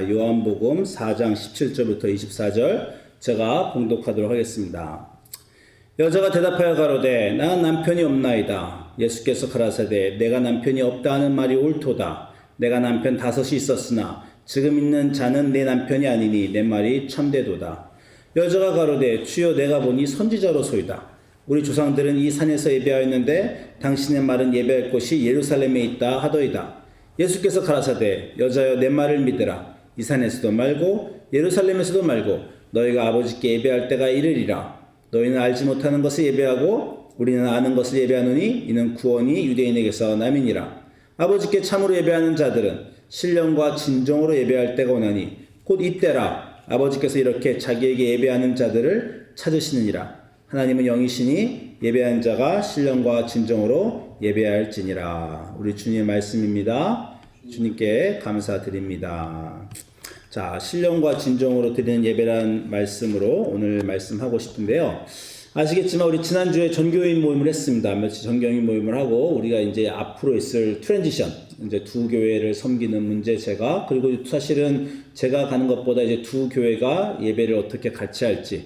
요한복음 4장 17절부터 24절 제가 봉독하도록 하겠습니다. 여자가 대답하여 가로되 나는 남편이 없나이다. 예수께서 가라사대 내가 남편이 없다 하는 말이 옳도다. 내가 남편 5이 있었으나 지금 있는 자는 내 남편이 아니니 내 말이 참되도다. 여자가 가로되 주여 내가 보니 선지자로소이다. 우리 조상들은 이 산에서 예배하였는데 당신의 말은 예배할 곳이 예루살렘에 있다 하더이다. 예수께서 가라사대 여자여 내 말을 믿으라. 이 산에서도 말고 예루살렘에서도 말고 너희가 아버지께 예배할 때가 이르리라. 너희는 알지 못하는 것을 예배하고 우리는 아는 것을 예배하노니 이는 구원이 유대인에게서 남이니라. 아버지께 참으로 예배하는 자들은 신령과 진정으로 예배할 때가 오나니 곧 이때라. 아버지께서 이렇게 자기에게 예배하는 자들을 찾으시느니라. 하나님은 영이시니 예배하는 자가 신령과 진정으로 예배할지니라. 우리 주님의 말씀입니다. 주님께 감사드립니다. 자, 신령과 진정으로 드리는 예배라는 말씀으로 오늘 말씀하고 싶은데요. 아시겠지만 우리 지난주에 전교인 모임을 했습니다. 며칠 전교인 모임을 하고 우리가 이제 앞으로 있을 트랜지션, 이제 두 교회를 섬기는 문제 그리고 사실은 제가 가는 것보다 이제 두 교회가 예배를 어떻게 같이 할지,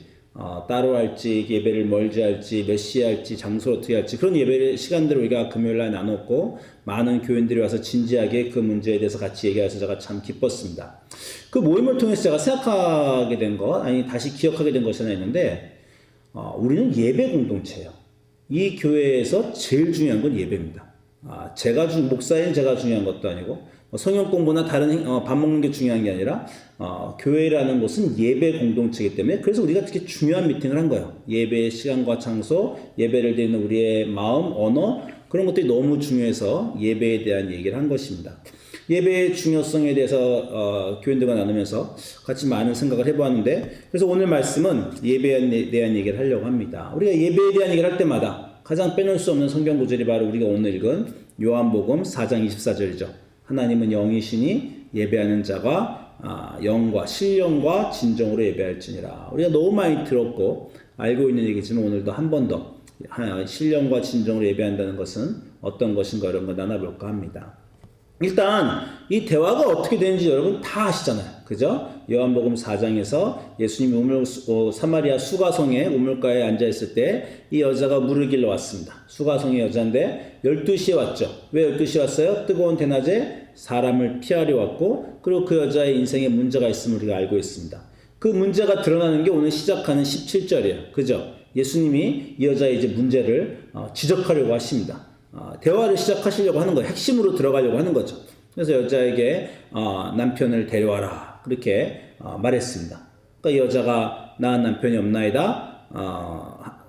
따로 할지, 예배를 멀지 할지, 몇 시에 할지, 장소를 어떻게 할지 그런 예배 시간들을 우리가 금요일날 나눴고 많은 교인들이 와서 진지하게 그 문제에 대해서 같이 얘기해서 제가 참 기뻤습니다. 그 모임을 통해서 제가 생각하게 된 것, 다시 기억하게 된 것이 하나 있는데 우리는 예배 공동체예요. 이 교회에서 제일 중요한 건 예배입니다. 목사인 제가 중요한 것도 아니고 성경 공부나 다른 밥 먹는 게 중요한 게 아니라 교회라는 곳은 예배 공동체이기 때문에 그래서 우리가 특히 중요한 미팅을 한 거예요. 예배의 시간과 장소, 예배를 드리는 우리의 마음, 언어 그런 것들이 너무 중요해서 예배에 대한 얘기를 한 것입니다. 예배의 중요성에 대해서 교인들과 나누면서 같이 많은 생각을 해보았는데 그래서 오늘 말씀은 예배에 대한 얘기를 하려고 합니다. 우리가 예배에 대한 얘기를 할 때마다 가장 빼놓을 수 없는 성경 구절이 바로 우리가 오늘 읽은 요한복음 4장 24절이죠. 하나님은 영이시니 예배하는 자가 영과 신령과 진정으로 예배할지니라. 우리가 너무 많이 들었고 알고 있는 얘기지만 오늘도 한 번 더 신령과 진정으로 예배한다는 것은 어떤 것인가 이런 거 나눠볼까 합니다. 일단 이 대화가 어떻게 되는지 여러분 다 아시잖아요. 그죠? 요한복음 4장에서 예수님이 사마리아 수가성의 우물가에 앉아있을 때 이 여자가 물을 길러 왔습니다. 수가성의 여자인데 12시에 왔죠. 왜 12시에 왔어요? 뜨거운 대낮에 사람을 피하려 왔고 그리고 그 여자의 인생에 문제가 있음을 우리가 알고 있습니다. 그 문제가 드러나는 게 오늘 시작하는 17절이에요. 그죠? 예수님이 이 여자의 이제 문제를 지적하려고 하십니다. 대화를 시작하시려고 하는 거예요. 핵심으로 들어가려고 하는 거죠. 그래서 여자에게 남편을 데려와라 그렇게 말했습니다. 그러니까 이 여자가 나 남편이 없나이다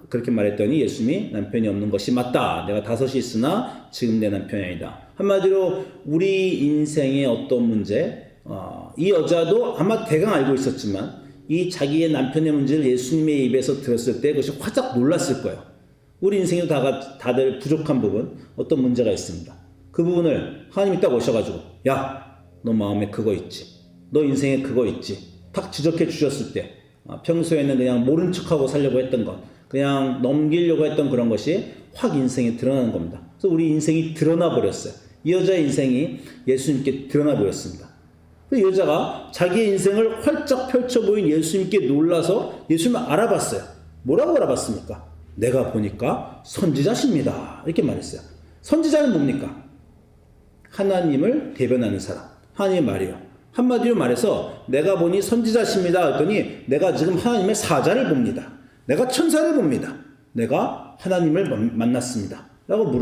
그렇게 말했더니 예수님이 남편이 없는 것이 맞다. 내가 5이 있으나 지금 내 남편이 아니다. 한마디로 우리 인생의 어떤 문제 이 여자도 아마 대강 알고 있었지만 이 자기의 남편의 문제를 예수님의 입에서 들었을 때 그것이 화작 놀랐을 거예요. 우리 인생에도 다들 부족한 부분, 어떤 문제가 있습니다. 그 부분을 하나님이 딱 오셔가지고 야, 너 마음에 그거 있지. 너 인생에 그거 있지. 탁 지적해 주셨을 때 평소에는 그냥 모른 척하고 살려고 했던 것, 그냥 넘기려고 했던 그런 것이 확 인생에 드러나는 겁니다. 그래서 우리 인생이 드러나 버렸어요. 이 여자의 인생이 예수님께 드러나 버렸습니다. 이 여자가 자기의 인생을 활짝 펼쳐 보인 예수님께 놀라서 예수님을 알아봤어요. 뭐라고 알아봤습니까? 내가 보니까 선지자십니다. 이렇게 말했어요. 선지자는 뭡니까? 하나님을 대변하는 사람. 하나님의 말이요. 한마디로 말해서 내가 보니 선지자십니다. 했더니 내가 지금 하나님의 사자를 봅니다. 내가 천사를 봅니다. 내가 하나님을 만났습니다. 라고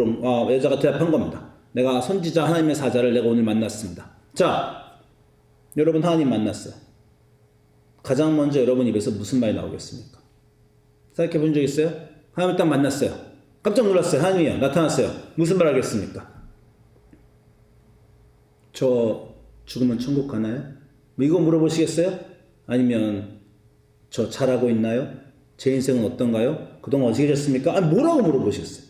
여자가 대답한 겁니다. 내가 선지자 하나님의 사자를 내가 오늘 만났습니다. 자, 여러분 하나님 만났어요. 가장 먼저 여러분 입에서 무슨 말이 나오겠습니까? 생각해 본 적 있어요? 하나님을 딱 만났어요. 깜짝 놀랐어요. 하나님이요. 나타났어요. 무슨 말 하겠습니까? 저 죽으면 천국 가나요? 이거 물어보시겠어요? 아니면 저 잘하고 있나요? 제 인생은 어떤가요? 그동안 어떻게 되셨습니까? 뭐라고 물어보시겠어요?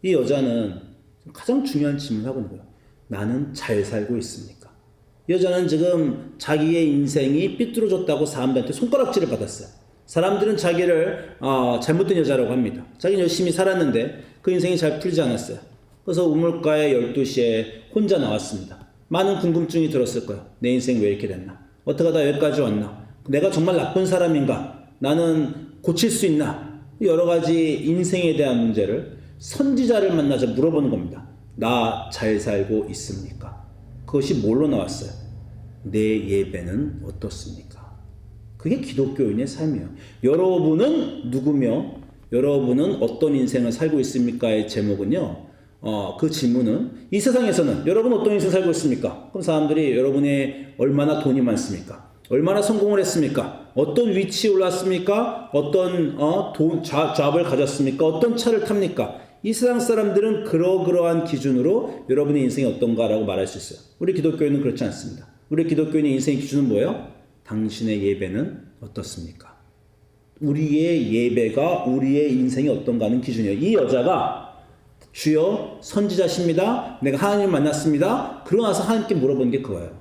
이 여자는 가장 중요한 질문을 하고 있는 거예요. 나는 잘 살고 있습니까? 이 여자는 지금 자기의 인생이 삐뚤어졌다고 사람들한테 손가락질을 받았어요. 사람들은 자기를 잘못된 여자라고 합니다. 자기는 열심히 살았는데 그 인생이 잘 풀리지 않았어요. 그래서 우물가에 12시에 혼자 나왔습니다. 많은 궁금증이 들었을 거예요. 내 인생 왜 이렇게 됐나? 어떻게 하다 여기까지 왔나? 내가 정말 나쁜 사람인가? 나는 고칠 수 있나? 여러 가지 인생에 대한 문제를 선지자를 만나서 물어보는 겁니다. 나 잘 살고 있습니까? 그것이 뭘로 나왔어요? 내 예배는 어떻습니까? 그게 기독교인의 삶이에요. 여러분은 누구며 여러분은 어떤 인생을 살고 있습니까의 제목은요. 그 질문은 이 세상에서는 여러분 어떤 인생 살고 있습니까? 그럼 사람들이 여러분의 얼마나 돈이 많습니까? 얼마나 성공을 했습니까? 어떤 위치에 올랐습니까? 어떤 잡을 가졌습니까? 어떤 차를 탑니까? 이 세상 사람들은 그러한 기준으로 여러분의 인생이 어떤가라고 말할 수 있어요. 우리 기독교인은 그렇지 않습니다. 우리 기독교인의 인생의 기준은 뭐예요? 당신의 예배는 어떻습니까? 우리의 예배가 우리의 인생이 어떤가 하는 기준이에요. 이 여자가 주여 선지자십니다. 내가 하나님을 만났습니다. 그러고 나서 하나님께 물어보는 게 그거예요.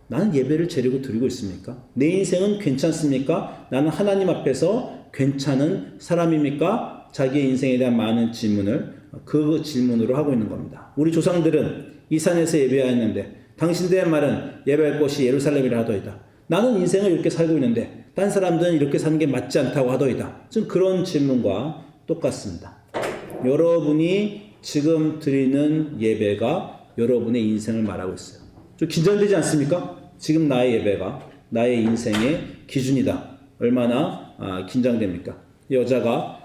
나는 예배를 제대로 드리고 있습니까? 내 인생은 괜찮습니까? 나는 하나님 앞에서 괜찮은 사람입니까? 자기의 인생에 대한 많은 질문을 그 질문으로 하고 있는 겁니다. 우리 조상들은 이 산에서 예배하였는데 당신들의 말은 예배할 곳이 예루살렘이라 하더이다. 나는 인생을 이렇게 살고 있는데 딴 사람들은 이렇게 사는 게 맞지 않다고 하더이다. 좀 그런 질문과 똑같습니다. 여러분이 지금 드리는 예배가 여러분의 인생을 말하고 있어요. 좀 긴장되지 않습니까? 지금 나의 예배가 나의 인생의 기준이다. 얼마나 긴장됩니까? 여자가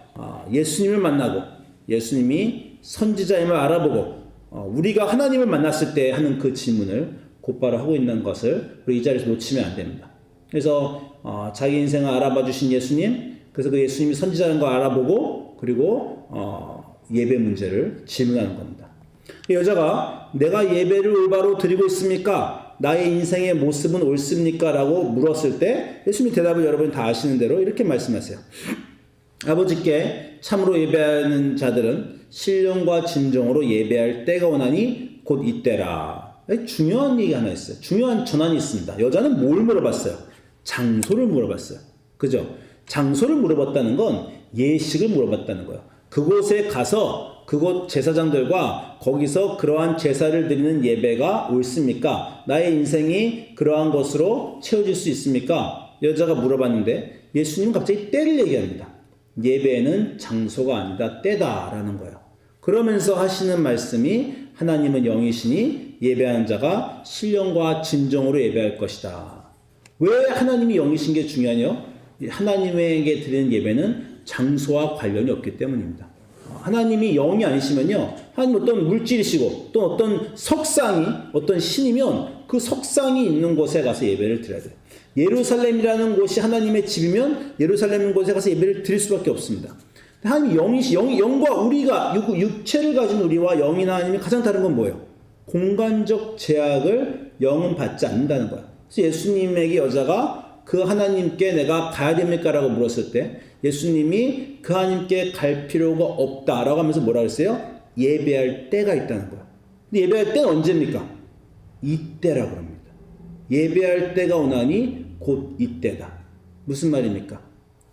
예수님을 만나고 예수님이 선지자임을 알아보고 우리가 하나님을 만났을 때 하는 그 질문을 곧바로 하고 있는 것을 우리 이 자리에서 놓치면 안 됩니다. 그래서 자기 인생을 알아봐 주신 예수님, 그래서 그 예수님이 선지자인 거 알아보고 그리고 예배 문제를 질문하는 겁니다. 여자가 내가 예배를 올바로 드리고 있습니까? 나의 인생의 모습은 옳습니까? 라고 물었을 때 예수님이 대답을 여러분이 다 아시는 대로 이렇게 말씀하세요. 아버지께 참으로 예배하는 자들은 신령과 진정으로 예배할 때가 오나니 곧 이때라. 중요한 얘기 하나 있어요. 중요한 전환이 있습니다. 여자는 뭘 물어봤어요? 장소를 물어봤어요. 그죠? 장소를 물어봤다는 건 예식을 물어봤다는 거예요. 그곳에 가서 그곳 제사장들과 거기서 그러한 제사를 드리는 예배가 옳습니까? 나의 인생이 그러한 것으로 채워질 수 있습니까? 여자가 물어봤는데 예수님은 갑자기 때를 얘기합니다. 예배는 장소가 아니다 때다라는 거예요. 그러면서 하시는 말씀이 하나님은 영이시니 예배하는 자가 신령과 진정으로 예배할 것이다. 왜 하나님이 영이신 게 중요하냐? 하나님에게 드리는 예배는 장소와 관련이 없기 때문입니다. 하나님이 영이 아니시면요, 하나님 어떤 물질이시고 또 어떤 석상이 어떤 신이면 그 석상이 있는 곳에 가서 예배를 드려야 돼요. 예루살렘이라는 곳이 하나님의 집이면 예루살렘 곳에 가서 예배를 드릴 수밖에 없습니다. 하나님 영과 우리가 육체를 가진 우리와 영이나 하나님이 가장 다른 건 뭐예요? 공간적 제약을 영은 받지 않는다는 거예요. 그래서 예수님에게 여자가 그 하나님께 내가 가야 됩니까? 라고 물었을 때 예수님이 그 하나님께 갈 필요가 없다라고 하면서 뭐라 그랬어요? 예배할 때가 있다는 거예요. 근데 예배할 때는 언제입니까? 이때라고 합니다. 예배할 때가 오나니 곧 이때다. 무슨 말입니까?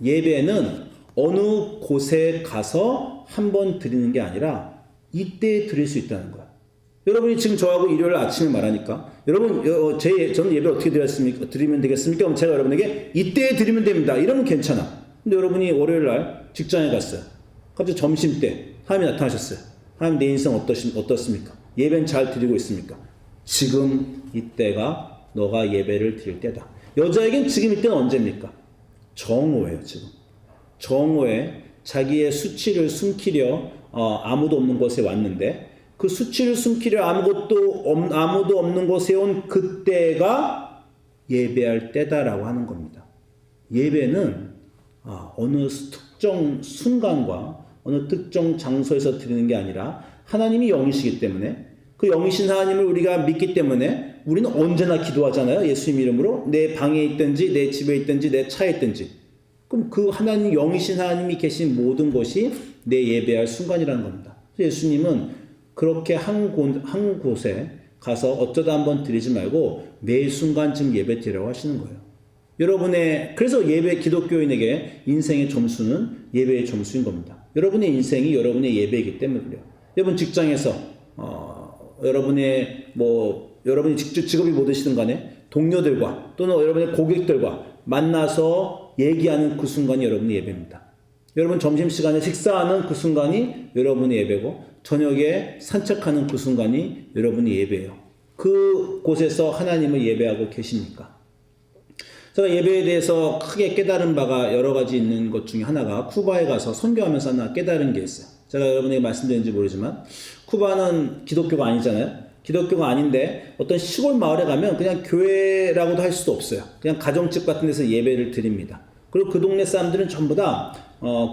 예배는 어느 곳에 가서 한번 드리는 게 아니라 이때에 드릴 수 있다는 거야. 여러분이 지금 저하고 일요일 아침에 말하니까 여러분 저는 예배 어떻게 드리면 되겠습니까? 그럼 제가 여러분에게 이때에 드리면 됩니다. 이러면 괜찮아. 근데 여러분이 월요일 날 직장에 갔어요. 갑자기 점심 때 하나님이 나타나셨어요. 하나님 내 인생 어떻습니까? 예배는 잘 드리고 있습니까? 지금 이때가 너가 예배를 드릴 때다. 여자에겐 지금 이때는 언제입니까? 정오예요. 지금 정오에 자기의 수치를 숨기려 아무도 없는 곳에 왔는데 그 수치를 숨기려 아무도 없는 곳에 온 그때가 예배할 때다라고 하는 겁니다. 예배는 어느 특정 순간과 어느 특정 장소에서 드리는 게 아니라 하나님이 영이시기 때문에 그 영이신 하나님을 우리가 믿기 때문에 우리는 언제나 기도하잖아요. 예수님 이름으로 내 방에 있든지 내 집에 있든지 내 차에 있든지. 그럼 그 하나님 영이신 하나님이 계신 모든 곳이 내 예배할 순간이라는 겁니다. 예수님은 그렇게 한 곳에 가서 어쩌다 한번 드리지 말고 매 순간쯤 예배 드리라고 하시는 거예요. 그래서 기독교인에게 인생의 점수는 예배의 점수인 겁니다. 여러분의 인생이 여러분의 예배이기 때문에 그래요. 여러분 직장에서, 여러분의 여러분이 직업이 뭐되시든 간에 동료들과 또는 여러분의 고객들과 만나서 얘기하는 그 순간이 여러분의 예배입니다. 여러분 점심시간에 식사하는 그 순간이 여러분의 예배고 저녁에 산책하는 그 순간이 여러분의 예배예요. 그곳에서 하나님을 예배하고 계십니까? 제가 예배에 대해서 크게 깨달은 바가 여러 가지 있는 것 중에 하나가 쿠바에 가서 선교하면서 하나 깨달은 게 있어요. 제가 여러분에게 말씀드렸는지 모르지만 쿠바는 기독교가 아니잖아요. 기독교가 아닌데 어떤 시골 마을에 가면 그냥 교회라고도 할 수도 없어요. 그냥 가정집 같은 데서 예배를 드립니다. 그리고 그 동네 사람들은 전부 다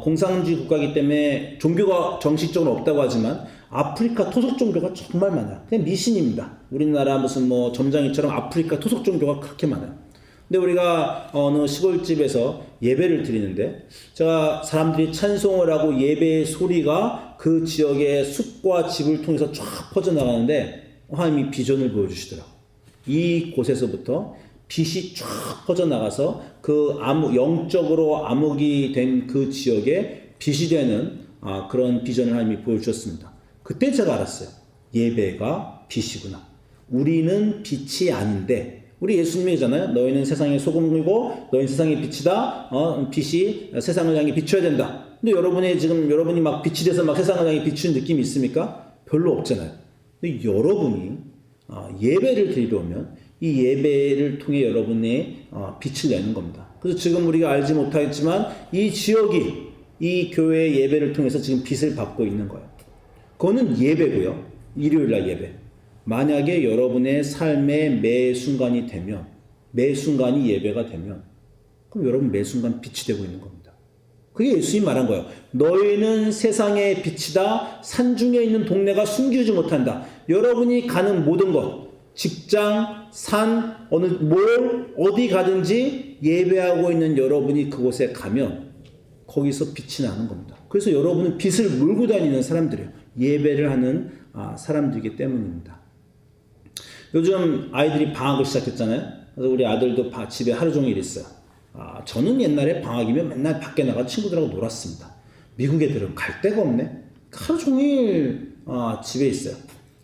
공산주의 국가이기 때문에 종교가 정식적으로 없다고 하지만 아프리카 토속 종교가 정말 많아요. 그냥 미신입니다. 우리나라 무슨 뭐 점장이처럼 아프리카 토속 종교가 그렇게 많아요. 근데 우리가 어느 시골집에서 예배를 드리는데 제가 사람들이 찬송을 하고 예배의 소리가 그 지역의 숲과 집을 통해서 쫙 퍼져나가는데 하나님이 비전을 보여주시더라고요. 이 곳에서부터 빛이 쫙 퍼져나가서 그 영적으로 암흑이 된 그 지역에 빛이 되는 그런 비전을 하나님이 보여주셨습니다. 그때 제가 알았어요. 예배가 빛이구나. 우리는 빛이 아닌데 우리 예수님이잖아요. 너희는 세상의 소금이고 너희는 세상의 빛이다. 빛이 세상을 향해 비춰야 된다. 근데 여러분이 막 빛이 돼서 막 세상을 향해 비추는 느낌이 있습니까? 별로 없잖아요. 근데 여러분이 예배를 드리러 오면 이 예배를 통해 여러분의 빛을 내는 겁니다. 그래서 지금 우리가 알지 못하겠지만 이 지역이 이 교회의 예배를 통해서 지금 빛을 받고 있는 거예요. 그거는 예배고요. 일요일날 예배. 만약에 여러분의 삶의 매 순간이 되면, 매 순간이 예배가 되면, 그럼 여러분 매 순간 빛이 되고 있는 겁니다. 그게 예수님이 말한 거예요. 너희는 세상의 빛이다. 산중에 있는 동네가 숨기지 못한다. 여러분이 가는 모든 것, 직장, 산, 어디 가든지 예배하고 있는 여러분이 그곳에 가면 거기서 빛이 나는 겁니다. 그래서 여러분은 빛을 몰고 다니는 사람들이에요. 예배를 하는 사람들이기 때문입니다. 요즘 아이들이 방학을 시작했잖아요. 그래서 우리 아들도 집에 하루 종일 있어요. 저는 옛날에 방학이면 맨날 밖에 나가 친구들하고 놀았습니다. 미국 애들은 갈 데가 없네. 하루 종일 집에 있어요.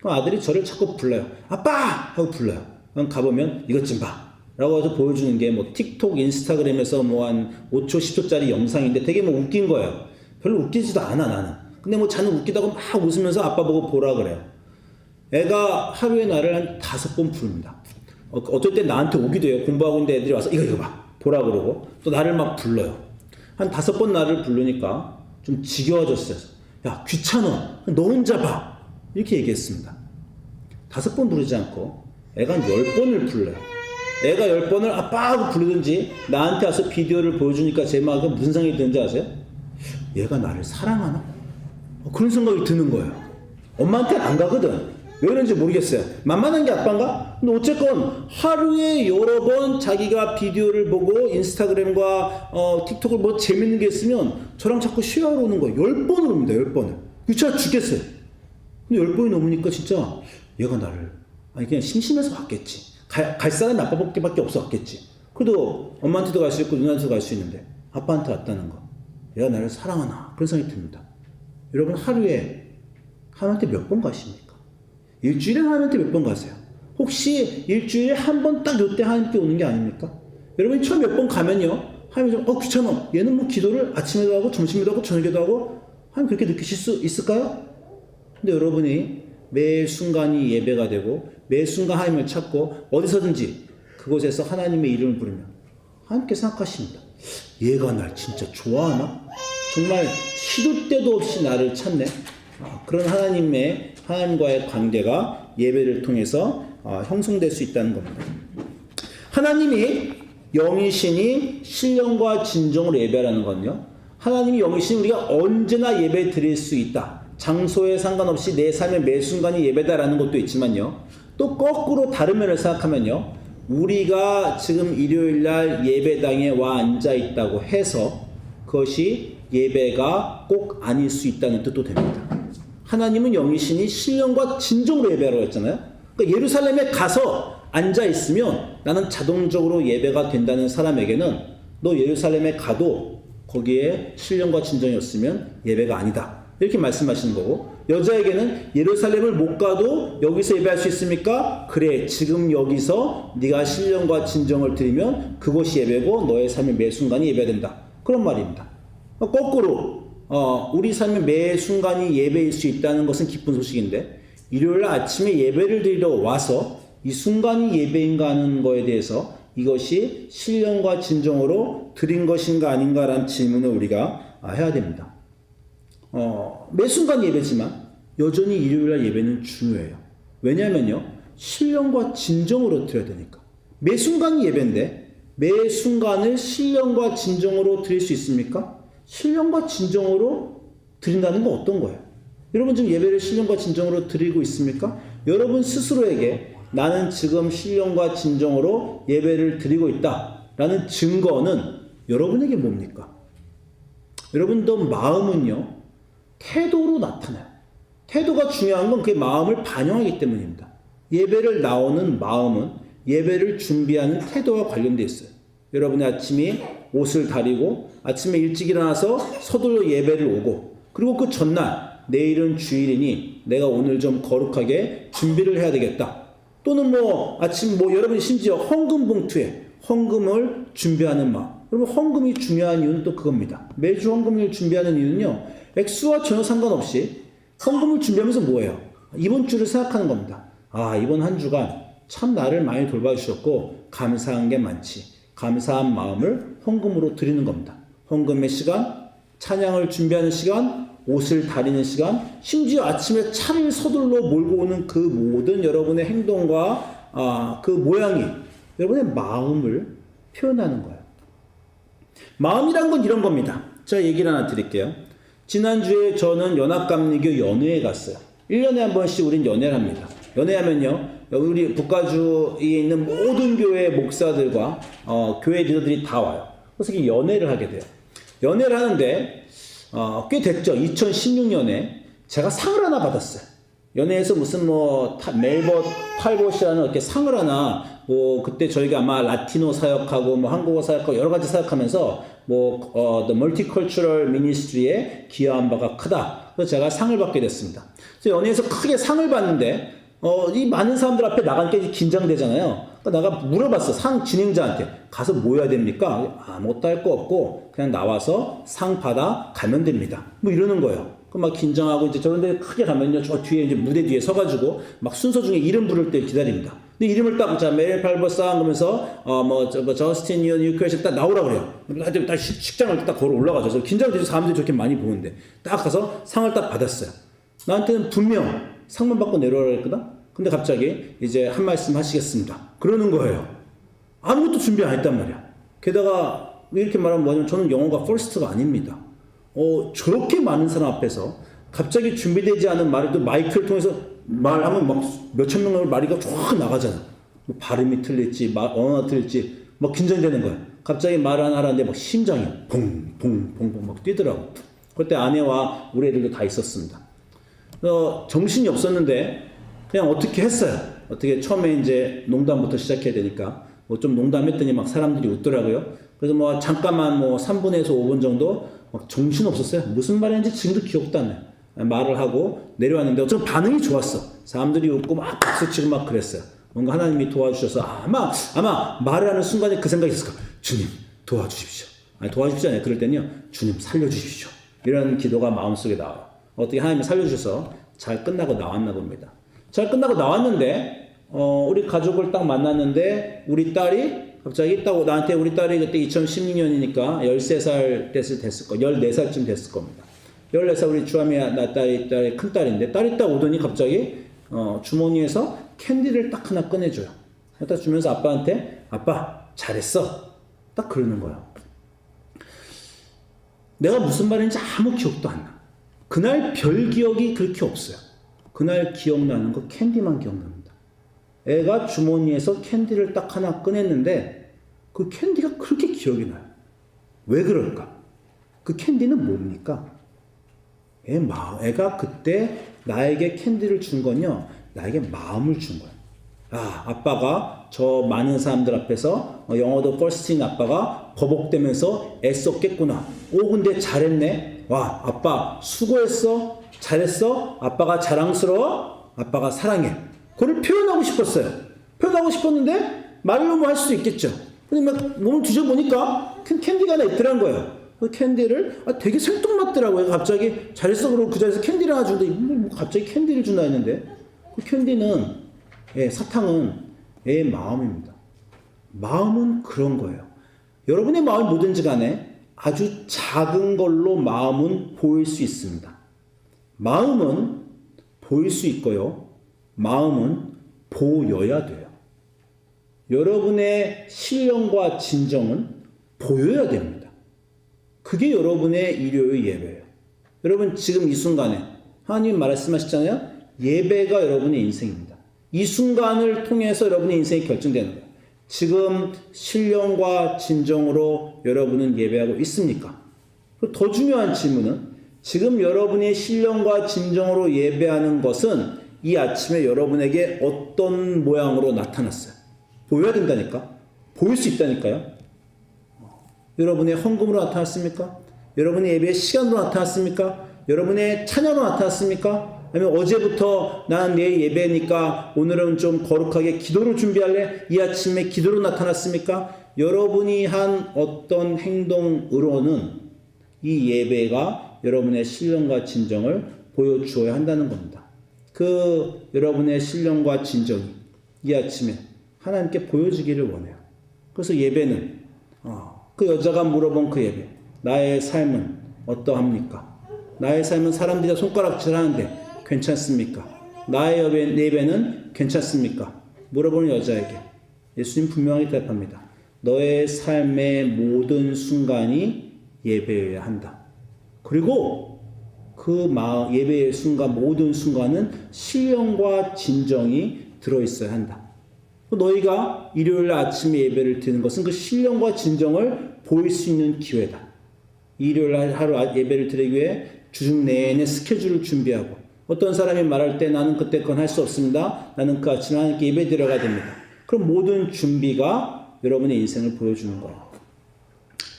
아들이 저를 자꾸 불러요. 아빠! 하고 불러요. 그럼 가보면 이것 좀 봐. 라고 해서 보여주는 게 뭐 틱톡, 인스타그램에서 뭐 한 5초, 10초짜리 영상인데 되게 뭐 웃긴 거예요. 별로 웃기지도 않아, 나는. 근데 뭐 자는 웃기다고 막 웃으면서 아빠 보고 보라 그래요. 애가 하루에 나를 한 5번 부릅니다. 어떨 때 나한테 오기도 해요. 공부하고 있는데 애들이 와서 이거 봐. 보라 그러고 또 나를 막 불러요. 한 5번 나를 부르니까 좀 지겨워졌어요. 야, 귀찮아. 너 혼자 봐. 이렇게 얘기했습니다. 5번 부르지 않고 애가 한 10번을 불러요. 애가 10번을 아빠 하고 부르든지 나한테 와서 비디오를 보여주니까 제 마음에 무슨 생각이 드는지 아세요? 얘가 나를 사랑하나? 그런 생각이 드는 거예요. 엄마한테는 안 가거든. 왜 그런지 모르겠어요. 만만한 게 아빠인가? 근데 어쨌건 하루에 여러 번 자기가 비디오를 보고 인스타그램과 틱톡을 뭐 재밌는 게 있으면 저랑 자꾸 쉐어하러 오는 거예요. 10번을 옵니다. 10번을. 귀찮아 죽겠어요. 근데 10번이 넘으니까 진짜 얘가 나를 그냥 심심해서 왔겠지. 갈 사람이 아빠밖에 없어 왔겠지. 그래도 엄마한테도 갈 수 있고 누나한테도 갈 수 있는데 아빠한테 왔다는 거. 얘가 나를 사랑하나 그런 생각이 듭니다. 여러분 하루에 하나님한테 몇 번 가십니까? 일주일에 하나님한테 몇 번 가세요? 혹시 일주일에 한 번 딱 요때 하나님께 오는 게 아닙니까? 여러분이 처음 몇 번 가면요 하나님 좀 귀찮아. 얘는 뭐 기도를 아침에도 하고 점심에도 하고 저녁에도 하고 하나님 그렇게 느끼실 수 있을까요? 근데 여러분이 매 순간이 예배가 되고 매 순간 하나님을 찾고 어디서든지 그곳에서 하나님의 이름을 부르면 하나님께 생각하십니다. 얘가 날 진짜 좋아하나? 정말 시도 때도 없이 나를 찾네. 그런 하나님과의 관계가 예배를 통해서 형성될 수 있다는 겁니다. 하나님이 영이시니 신령과 진정으로 예배하라는 건요. 하나님이 영이시니 우리가 언제나 예배 드릴 수 있다. 장소에 상관없이 내 삶의 매 순간이 예배다라는 것도 있지만요. 또 거꾸로 다른 면을 생각하면요. 우리가 지금 일요일날 예배당에 와 앉아 있다고 해서 그것이 예배가 꼭 아닐 수 있다는 뜻도 됩니다. 하나님은 영이시니 신령과 진정으로 예배하라고 했잖아요. 그러니까 예루살렘에 가서 앉아 있으면 나는 자동적으로 예배가 된다는 사람에게는 너 예루살렘에 가도 거기에 신령과 진정이 없으면 예배가 아니다 이렇게 말씀하시는 거고, 여자에게는 예루살렘을 못 가도 여기서 예배할 수 있습니까? 그래, 지금 여기서 네가 신령과 진정을 드리면 그곳이 예배고 너의 삶의 매 순간이 예배된다. 그런 말입니다. 거꾸로 우리 삶의 매 순간이 예배일 수 있다는 것은 기쁜 소식인데, 일요일 아침에 예배를 드리러 와서 이 순간이 예배인가 하는 거에 대해서 이것이 신령과 진정으로 드린 것인가 아닌가라는 질문을 우리가 해야 됩니다. 매 순간 예배지만 여전히 일요일날 예배는 중요해요. 왜냐하면요, 신령과 진정으로 드려야 되니까. 매 순간이 예배인데 매 순간을 신령과 진정으로 드릴 수 있습니까? 신령과 진정으로 드린다는 건 어떤 거예요? 여러분 지금 예배를 신령과 진정으로 드리고 있습니까? 여러분 스스로에게 나는 지금 신령과 진정으로 예배를 드리고 있다라는 증거는 여러분에게 뭡니까? 여러분도 마음은요, 태도로 나타나요. 태도가 중요한 건 그 마음을 반영하기 때문입니다. 예배를 나오는 마음은 예배를 준비하는 태도와 관련되어 있어요. 여러분의 아침이 옷을 다리고 아침에 일찍 일어나서 서둘러 예배를 오고, 그리고 그 전날 내일은 주일이니 내가 오늘 좀 거룩하게 준비를 해야 되겠다. 또는 아침 여러분이 심지어 헌금 봉투에 헌금을 준비하는 마음. 여러분 헌금이 중요한 이유는 또 그겁니다. 매주 헌금을 준비하는 이유는요, 액수와 전혀 상관없이 헌금을 준비하면서 뭐예요? 이번 주를 생각하는 겁니다. 이번 한 주간 참 나를 많이 돌봐주셨고 감사한 게 많지. 감사한 마음을 헌금으로 드리는 겁니다. 헌금의 시간, 찬양을 준비하는 시간, 옷을 다리는 시간, 심지어 아침에 차를 서둘러 몰고 오는 그 모든 여러분의 행동과 그 모양이 여러분의 마음을 표현하는 거예요. 마음이란 건 이런 겁니다. 제가 얘기를 하나 드릴게요. 지난주에 저는 연합감리교 연회에 갔어요. 1년에 한 번씩 우린 연회를 합니다. 연회하면요, 우리 북가주에 있는 모든 교회 목사들과 교회 리더들이 다 와요. 그래서 연회를 하게 돼요. 연회를 하는데 꽤 됐죠. 2016년에 제가 상을 하나 받았어요. 연회에서 무슨 멜버 탈봇이라는 이렇게 상을 하나, 그때 저희가 아마 라티노 사역하고 한국어 사역하고 여러 가지 사역하면서 the multicultural ministry에 기여한 바가 크다. 그래서 제가 상을 받게 됐습니다. 그래서 연회에서 크게 상을 받는데 이 많은 사람들 앞에 나가니까 긴장되잖아요. 그러니까 내가 물어봤어. 상 진행자한테 가서 뭐 해야 됩니까? 아무것도 할 거 없고 그냥 나와서 상 받아 가면 됩니다. 이러는 거예요. 막 긴장하고 이제 저런데 크게 가면요, 저 뒤에 이제 무대 뒤에 서가지고 막 순서 중에 이름 부를 때 기다립니다. 근데 이름을 딱 메리 팔버사 하면서 저스틴 뉴크에서 딱 나오라 그래요. 딱 식장을 딱 걸어 올라가죠. 그래서 긴장돼서 사람들이 저렇게 많이 보는데 딱 가서 상을 딱 받았어요. 나한테는 분명 상만 받고 내려오라 했거든. 근데 갑자기 이제 한 말씀 하시겠습니다. 그러는 거예요. 아무것도 준비 안 했단 말이야. 게다가 이렇게 말하면 뭐냐면 저는 영어가 퍼스트가 아닙니다. 저렇게 많은 사람 앞에서 갑자기 준비되지 않은 말을 또 마이크를 통해서 말하면 막 몇천 명의 말이 쫙 나가잖아. 발음이 틀릴지, 언어가 틀릴지, 막 긴장되는 거야. 갑자기 말 하나 하는데 막 심장이 퐁퐁퐁퐁 막 뛰더라고. 그때 아내와 우리 애들도 다 있었습니다. 정신이 없었는데 그냥 어떻게 했어요. 어떻게 처음에 이제 농담부터 시작해야 되니까 좀 농담했더니 막 사람들이 웃더라고요. 그래서 잠깐만 3분에서 5분 정도 막 정신 없었어요. 무슨 말인지 지금도 기억도 안 나요. 말을 하고 내려왔는데 어쩌면 반응이 좋았어. 사람들이 웃고 막 박수치고 막 그랬어요. 뭔가 하나님이 도와주셔서 아마 말을 하는 순간에 그 생각이 있었을 거야. 주님 도와주십시오. 아니 도와주십시오 아니에요. 그럴 때는요, 주님 살려주십시오. 이런 기도가 마음속에 나와요. 어떻게 하나님이 살려주셔서 잘 끝나고 나왔나 봅니다. 잘 끝나고 나왔는데 우리 가족을 딱 만났는데 우리 딸이 갑자기 딱 나한테, 우리 딸이 그때 2016년이니까 13살 됐을 거, 14살쯤 됐을 겁니다. 14살 우리 주아미 나 딸이 큰 딸인데 딸이 딱 오더니 갑자기 주머니에서 캔디를 딱 하나 꺼내줘요. 딱 주면서 아빠한테 아빠 잘했어. 딱 그러는 거예요. 내가 무슨 말인지 아무 기억도 안 나. 그날 별 기억이 그렇게 없어요. 그날 기억나는 거 캔디만 기억납니다. 애가 주머니에서 캔디를 딱 하나 꺼냈는데 그 캔디가 그렇게 기억이 나요. 왜 그럴까? 그 캔디는 뭡니까? 애가 그때 나에게 캔디를 준 건요, 나에게 마음을 준 거예요. 아빠가 저 많은 사람들 앞에서 영어도 퍼스트인 아빠가 버벅대면서 애썼겠구나. 근데 잘했네. 와, 아빠 수고했어? 잘했어? 아빠가 자랑스러워? 아빠가 사랑해. 그걸 표현하고 싶었어요. 표현하고 싶었는데 말로 뭐 할 수도 있겠죠. 근데 막 몸을 뒤져보니까 캔디가 하나 있더란 거예요. 그 캔디를 되게 생뚱맞더라고요. 갑자기 잘했어 그러고 그 자리에서 캔디를 하나 주는데 뭐 갑자기 캔디를 준다 했는데 그 캔디는 사탕은 애의 마음입니다. 마음은 그런 거예요. 여러분의 마음이 뭐든지 간에 아주 작은 걸로 마음은 보일 수 있습니다. 마음은 보일 수 있고요. 마음은 보여야 돼요. 여러분의 신령과 진정은 보여야 됩니다. 그게 여러분의 일요일 예배예요. 여러분 지금 이 순간에 하나님 말씀하셨잖아요. 예배가 여러분의 인생입니다. 이 순간을 통해서 여러분의 인생이 결정되는 거예요. 지금 신령과 진정으로 여러분은 예배하고 있습니까? 더 중요한 질문은 지금 여러분의 신령과 진정으로 예배하는 것은 이 아침에 여러분에게 어떤 모양으로 나타났어요? 보여야 된다니까? 보일 수 있다니까요? 여러분의 헌금으로 나타났습니까? 여러분의 예배의 시간으로 나타났습니까? 여러분의 찬양으로 나타났습니까? 아니면 어제부터 나는 내일 예배니까 오늘은 좀 거룩하게 기도를 준비할래? 이 아침에 기도로 나타났습니까? 여러분이 한 어떤 행동으로는 이 예배가 여러분의 신령과 진정을 보여주어야 한다는 겁니다. 그 여러분의 신령과 진정이 이 아침에 하나님께 보여지기를 원해요. 그래서 예배는 그 여자가 물어본 그 예배, 나의 삶은 어떠합니까? 나의 삶은 사람들이 손가락질 하는데 괜찮습니까? 나의 예배는 괜찮습니까? 물어보는 여자에게 예수님 분명히 대답합니다. 너의 삶의 모든 순간이 예배여야 한다. 그리고 그 예배의 순간, 모든 순간은 신령과 진정이 들어있어야 한다. 너희가 일요일 아침에 예배를 드리는 것은 그 신령과 진정을 보일 수 있는 기회다. 일요일 하루 예배를 드리기 위해 주중 내내 스케줄을 준비하고 어떤 사람이 말할 때 나는 그때 그건 할 수 없습니다. 나는 그 아침에 하나님께 예배 드려가야 됩니다. 그럼 모든 준비가 여러분의 인생을 보여주는 거예요.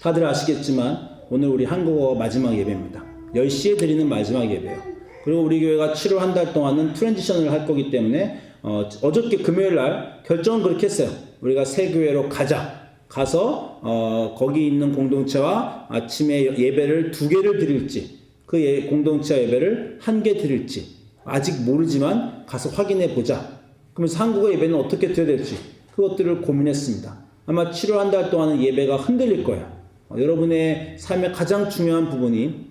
다들 아시겠지만 오늘 우리 한국어 마지막 예배입니다. 10시에 드리는 마지막 예배예요. 그리고 우리 교회가 7월 한 달 동안은 트랜지션을 할 거기 때문에 어저께 금요일 날 결정은 그렇게 했어요. 우리가 새 교회로 가서 거기 있는 공동체와 아침에 예배를 2개를 드릴지 그 공동체 예배를 1개 드릴지 아직 모르지만 가서 확인해 보자. 그러면서 한국어 예배는 어떻게 드려야 될지 그것들을 고민했습니다. 아마 7월 한 달 동안은 예배가 흔들릴 거예요. 여러분의 삶의 가장 중요한 부분이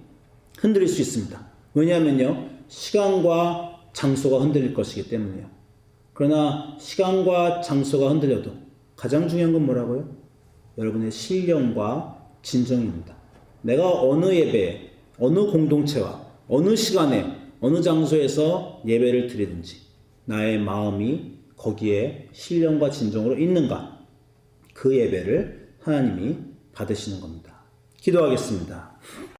흔들릴 수 있습니다. 왜냐하면요, 시간과 장소가 흔들릴 것이기 때문이에요. 그러나 시간과 장소가 흔들려도 가장 중요한 건 뭐라고요? 여러분의 신령과 진정입니다. 내가 어느 예배에, 어느 공동체와 어느 시간에, 어느 장소에서 예배를 드리든지 나의 마음이 거기에 신령과 진정으로 있는가? 그 예배를 하나님이 받으시는 겁니다. 기도하겠습니다.